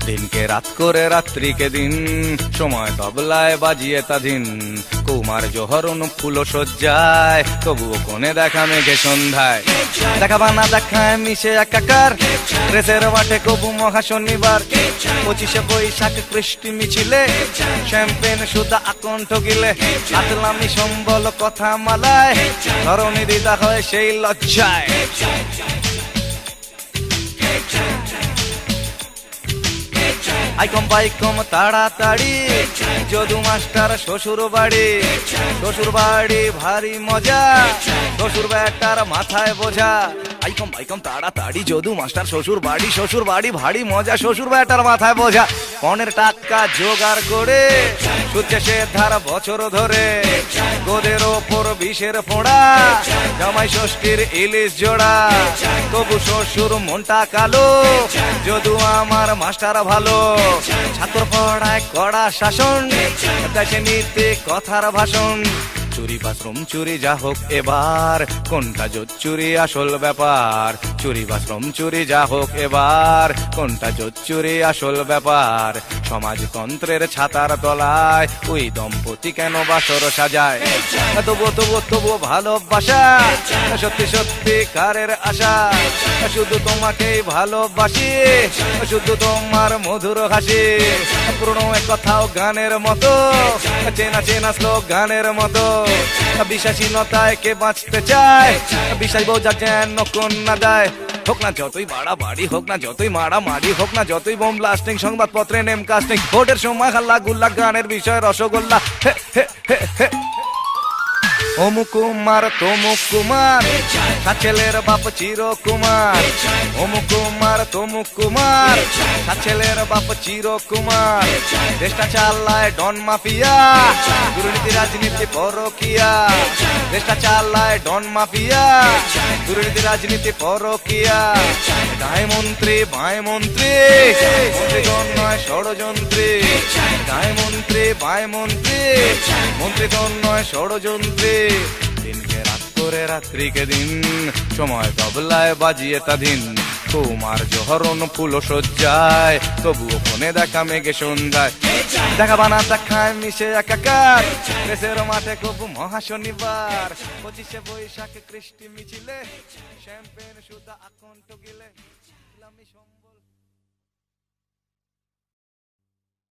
দিনকে রাত করে রাত্রিকে দিন, সময় তবলায় বাজিয়ে তা দিন। কুমার জোহরণ ফুল সজ্জায়, তবুও কোণে দেখা মেঘে সন্ধ্যায়। দেখা বানা দেখায় মিশে একাকার, রেসের মাঠে কবু মহা শনিবার। 25শে বৈশাখ কৃষ্টি মিছিলে, শ্যাম্পেন সুদা আকণ্ঠ গিলে। আতলামি সম্বল কথা মালায়, ধরণী দিদা হয় সেই লজ্জায়। আইকম বাইকম তাড়াতাড়ি, যদু মাস্টার শ্বশুর বাড়ি। শ্বশুর বাড়ি ভারী মজা, শ্বশুর বেটার মাথায় বোঝা। আইকম বাইকম তাড়াতাড়ি, যদু মাস্টার শ্বশুর বাড়ি। শ্বশুর বাড়ি ভারী মজা, শ্বশুর বেটার মাথায় বোঝা। পনের টাকা জোগাড় করে সুচ্ছে সে ধার বছর ধরে। গোদের ওপর বিষের ফোঁড়া, জামাই ষষ্ঠীর ইলিশ জোড়া। তবু শ্বশুর মনটা কালো, যদু আমার মাস্টার ভালো। ছাত্র পড়ায় কড়া শাসন, দেশে নীতি কথার ভাষণ। চুরি বাশ্রম চুরি যা হোক এবার, কোনটা জোচ্চুরি আসল ব্যাপার। চুরি বাশ্রম চুরি যা হোক এবার, কোনটা জোচ্চুরি আসল ব্যাপার। সমাজতন্ত্রের ছাতার তলায় ওই দম্পতি কেন বাসর সাজায়। তবুও তবুও তবুও ভালোবাসা, সত্যি সত্যি কারের আশা। শুধু তোমাকেই ভালোবাসি, শুধু তোমার মধুর হাসি। পুরনো এক কথাও গানের মতো, চেনা চেনা শ্লোক গানের মতো। বিশ্বাসীনতায় কে বাঁচতে চায়, বিশ্বাস বোঝা যেন কন্যা দেয়। হোক না যতই বাড়াবাড়ি, হোক না যতই মারামারি, হোক না যতই বোম ব্লাস্টিং, সংবাদপত্রে নেম কাস্টিং। ভোটের সময় হাল্লা গুল্লা, গানের বিষয় রসগোল্লা। হে হে হে হে। অমুক কুমার তমুক কুমার, ছেলের বাপ চিরকুমার। অমুক কুমার তমুক কুমার, ছেলের বাপ চিরকুমার। দেশটা চালায় ডন মাফিয়া, দুর্নীতি রাজনীতি পরকিয়া। দেশটা চালায় ডন মাফিয়া, দুর্নীতি রাজনীতি পরকিয়া। গায়ে মন্ত্রী বায় মন্ত্রী, মন্ত্রীগণ নয় ষড়যন্ত্রী। গায়ে মন্ত্রী বায় মন্ত্রী, মন্ত্রীগণ নয় ষড়যন্ত্রী। দিনকে রাত করে রাত্রিকে দিন, সময় তবলায় বাজিয়ে তা দিন। কুমার জোহরণ ফুল সজ্জায়, তবুও কোণে দেখা মেঘে সন্ধ্যায়। দেখা বানা দেখায় মিশে একাকার, দেশের মাঠে খুব মহা শনিবার। 25শে বৈশাখ কৃষ্টি মিছিলে, শ্যাম্পেন সুদা আকণ্ঠ গিলে।